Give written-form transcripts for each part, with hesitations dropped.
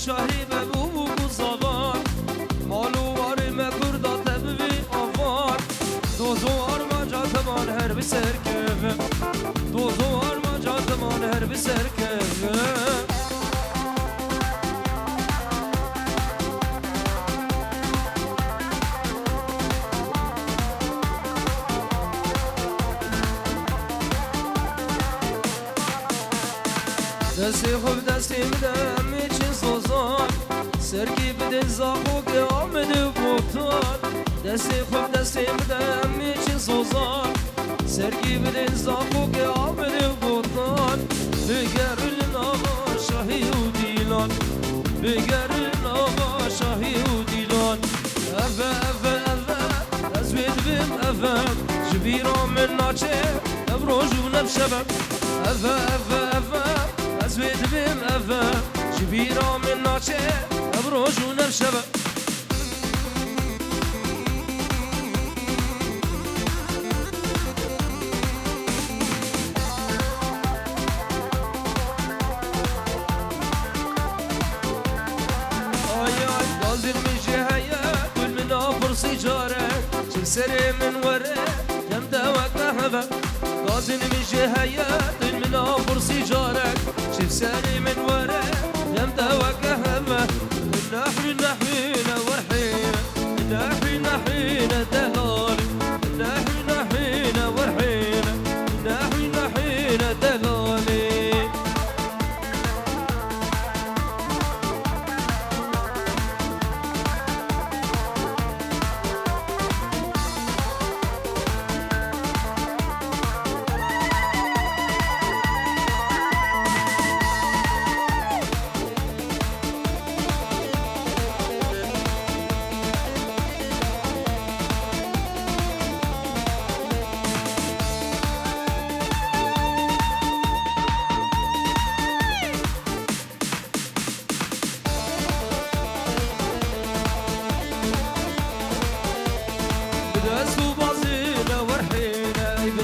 شهری ببو بزاوار مالو واری مکردا تبوی آوار دوزوار ما جاتمان هر بسر کفه دوزوار ما جاتمان هر بسر کفه دستی خوب دستی میدم میچین سوزان سرکی بده زاخو که آمده بوتان دستی خوب دستی میدم میچین سوزان سرکی بده زاخو که آمده بوتان بگرلن آقا شاهی و دیلان بگرلن آقا شاهی و دیلان افه افه افه از بیم افه جبیرا من ناچه ابروجو نبشبم افه افه افه از بیم افه جبیرا من ناچه ابروجو نبشبم سري من ورا جم دواك هبا غازن من جهيات من أفر سيجارك شوف سري من ورا جم دواك هبا نحن نحينا ورحينا نحن نحينا دلالي نحن نحينا ورحينا نحن نحينا دلالي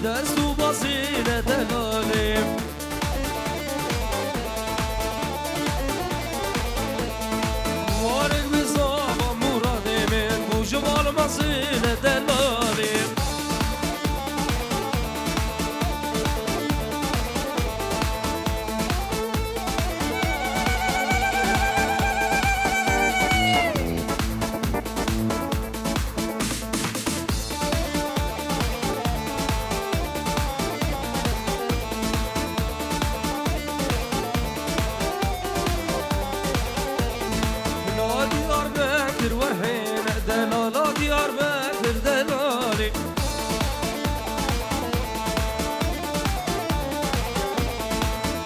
دستو بازینه دلالیم وارد بزاوا مراد من بو جوال مزینه دلالیم ورحينا دلالا ديار بكر دلالي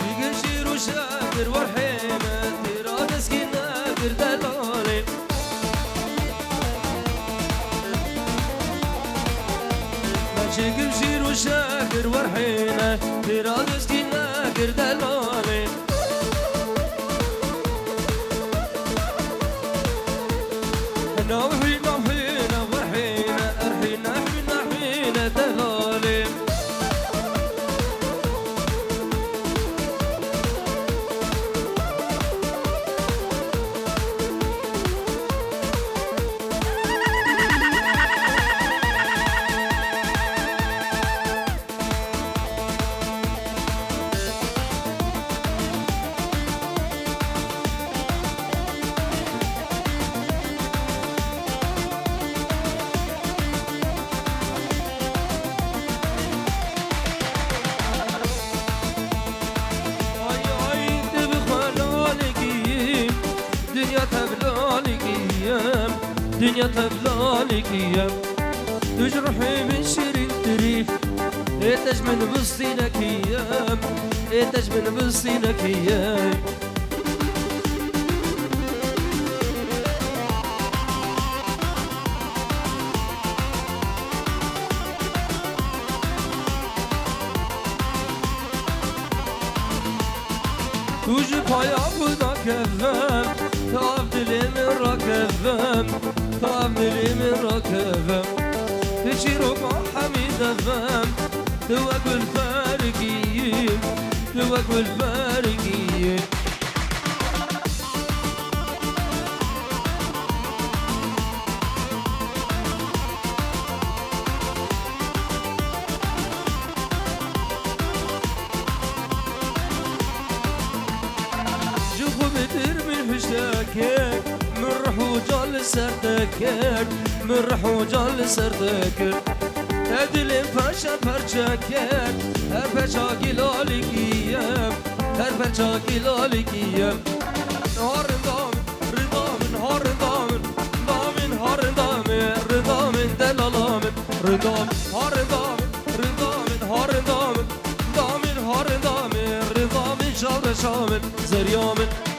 بيقشير وشاكر ورحينا تيرا مسكين ناكر دلالي ماشي قشير وشاكر ورحينا تيرا مسكين ناكر دلالي نوحينا وحينا ورحينا أرحينا حينا حينا دلالي دنيا تبلالك ايام تجرحي من شرين تريف ايتج من بسطينك ايام ايتج من بسطينك ايام توجي پایا خدا کفم تاف دلی من را کفم تاف دلی من را کفم تشی رو با حمیدفم تو اکل فرقیم تو اکل فرقیم لسر دکر مرح و جان لسر دکر دلم پاشا پرچا کرد هر پرچا گلالی کیم هر پرچا گلالی کیم هار دامن ردامن هار دامن دامن هار دامن ردامن دلالامن ردامن هار دامن ردامن هار دامن دامن هار دامن ردامن شاور شامن زریامن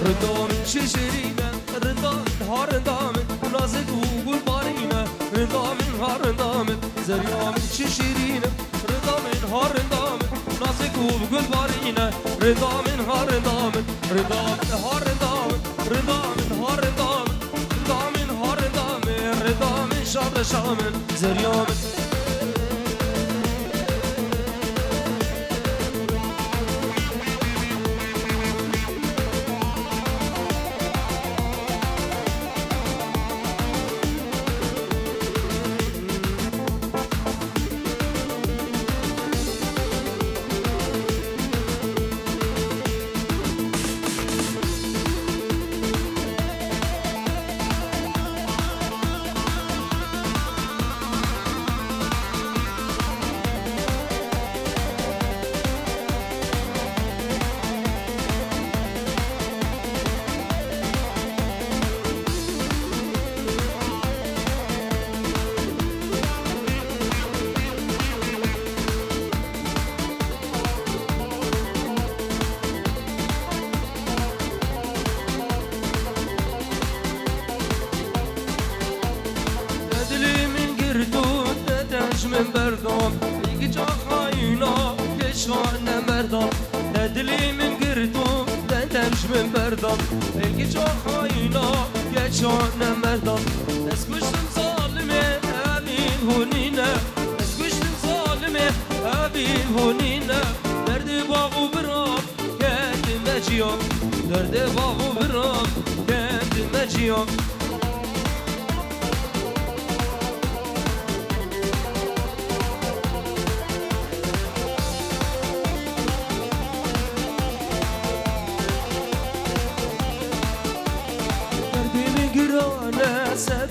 ردامن شجرینه ردامن هار دامن نازک و گلبارینه ردامن هار دامن زریامن شجرینه ردامن هار دامن نازک و گلبارینه ردامن هار دامن ردامن هار دامن ردامن هار دامن ردامن هار دامن ردامن شامل شامل زریامن من بردم دیگه جا خاینا کشان مردم ندلی من گردم دندمش من بردم دیگه جا خاینا کشان مردم دست کشتم ظالمه همین هونینه دست کشتم ظالمه همین هونینه درد باغو برام کردم مجیام درد باغو برام کردم مجیام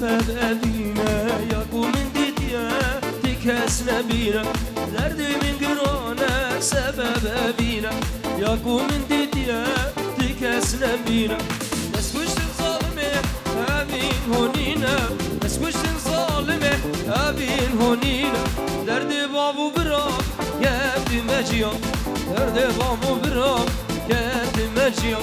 سبب أبينا يقوم من ديتيا تكاس نبينا درد من قرانا سبب أبينا يقوم من ديتيا تكاس نبينا نسكوش ظالمة أبين هونينا نسكوش ظالمة أبين هونينا درد بابو برام يبدي مجيا درد بابو برام يبدي مجيا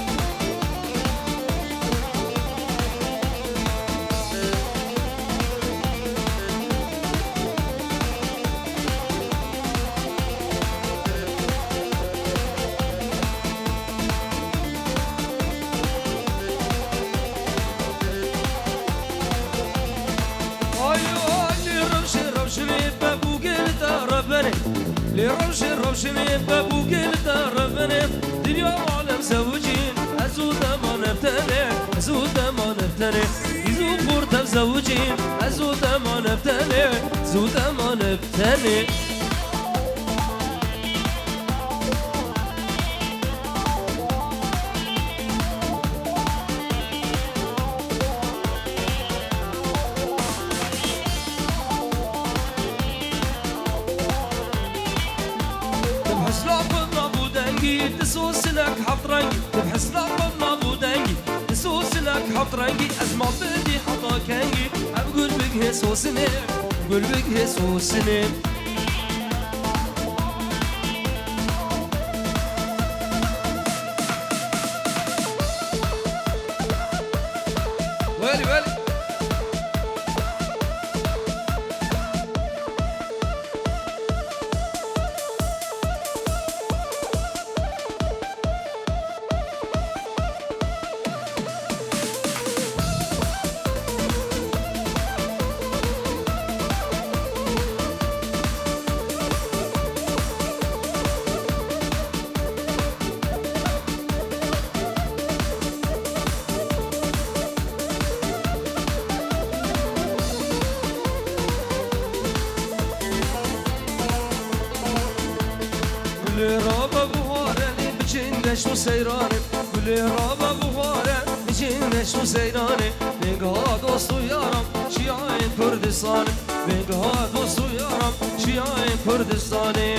لروش من بابو قلت ربنا دنيا عالم زوجين ازود ما نبتني ازود ما نبتني يزو بورت زوجين ازود ما نبتني زود ما نبتني تسوس لك حط رنجي تبحث لقب ابو دنجي تسوس لك حط رنجي ازمع بدي حطا كنجي اقول بك هسوسني اقول بك هسوسني ويلي ويلي گلی رابا بهاره بچین دشت و سیرانه گلی رابا بهاره بچین دشت و سیرانه بگاه دوست و یارم شیعه کردستانه بگاه دوست و یارم شیعه کردستانه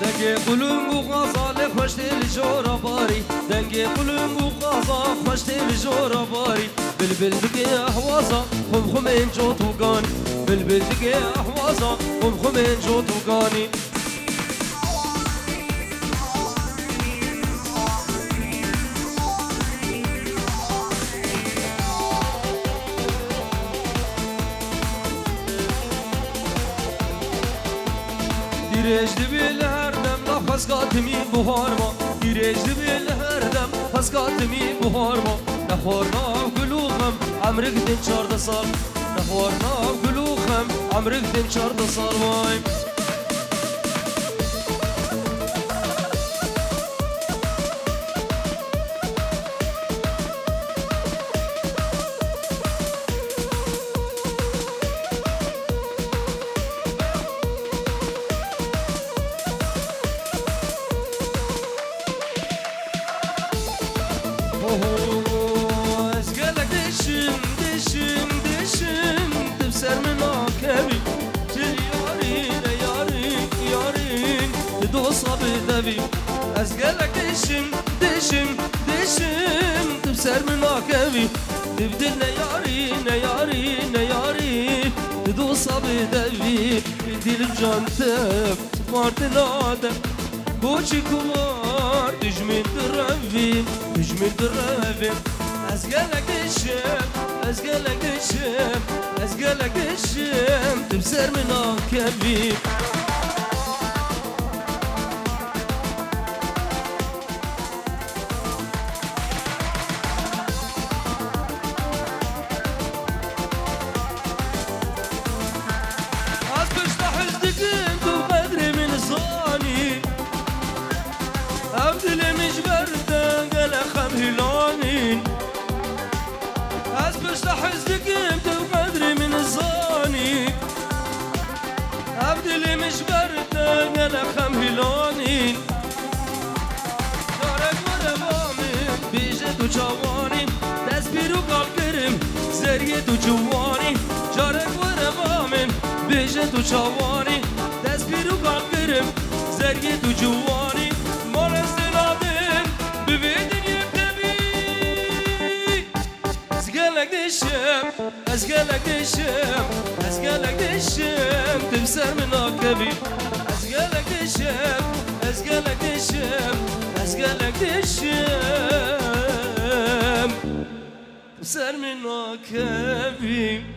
دنگ قلوم و غزال خوش دل جورا باری دنگ قلوم و غزال خوش دل جورا باری بلبل دقی احوازا خم خمین جو توگانی بلبل دقی احوازا خم خمین جو توگانی دیرج دبیل هر دم نفس قاتمی بهار ما دیرج دبیل هر دم نفس قاتمی بهار ما نخورنا گلوخم عمرک دن 14 سال نخورنا گلوخم عمرک دن 14 سال وای ازگلک دشم دشم دشم تبسر من آکبی چه یارین یارین یارین دوستا بدوی ازگلک دشم دشم دشم تبسر من آکبی تبدل نیارین نیارین نیارین دوستا بدوی دلم جانتم مارتن آدم بوچی کمار دجمین درویم دجمین درویم از گلکشم از گلکشم از گلکشم تبسر من آکبیم از پشت حزدگم تو قدر من زانی عبدل مجبردن قال خم هلانين أسبش لحزدك انت وقدري من الزاني عبدل مجبردن قال خم هلانين دارك وربامي بيجت وجواني تسبير وقال كرم زريت وجواني جارك وربامي بيجت وجواني تسبير وقال كرم زريت وجواني ازگلک دشم ازگلک دشم تبسر من آکبی ازگلک دشم ازگلک دشم ازگلک دشم تبسر من آکبی